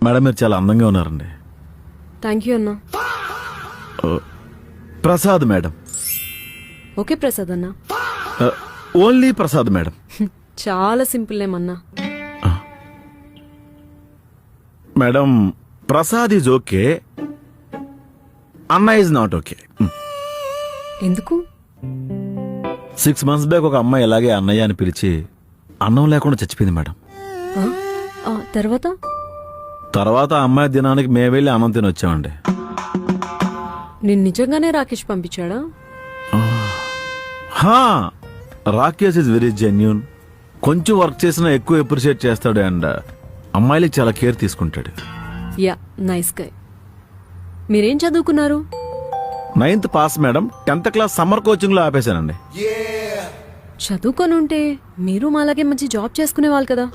Madam మీరు చాలా అందంగా ఉన్నారండి. థ్యాంక్ యూ అన్నా. ప్రసాద్ మేడం. ఓకే ప్రసాద్ అన్నా. Only Prasad madam. చాలా సింపుల్ నేమ్ అన్నా. మేడం ప్రసాద్ ఈజ్ ఓకే, అన్న ఈజ్ నాట్ ఓకే. ఎందుకు? 6 months బ్యాక్ ఒక అమ్మాయి ఇలాగే అన్నయ్య అని పిలిచి అన్నం లేకుండా చచ్చిపోయింది మేడం. తర్వాత తర్వాత ఆ అమ్మాయి దినానికి మేము వెళ్ళి అన్నం తిని వచ్చామండి. నేను నిజంగానే రాకేష్ పంపించాడా? Rakesh is very genuine. కొంచెం వర్క్ చేసినా ఎక్కువ అప్రిషియేట్ చేస్తాడు అండ్ అమ్మాయిలకి చాలా కేర్ తీసుకుంటాడు. Yeah, nice guy. మీరేం చదువుకున్నారు? 9th pass madam. 10th class summer coaching లో ఆపేశానండి. చదువుకొని ఉంటే మీరు మాలాగే మంచి జాబ్ చేసుకునే వాళ్ళు కదా.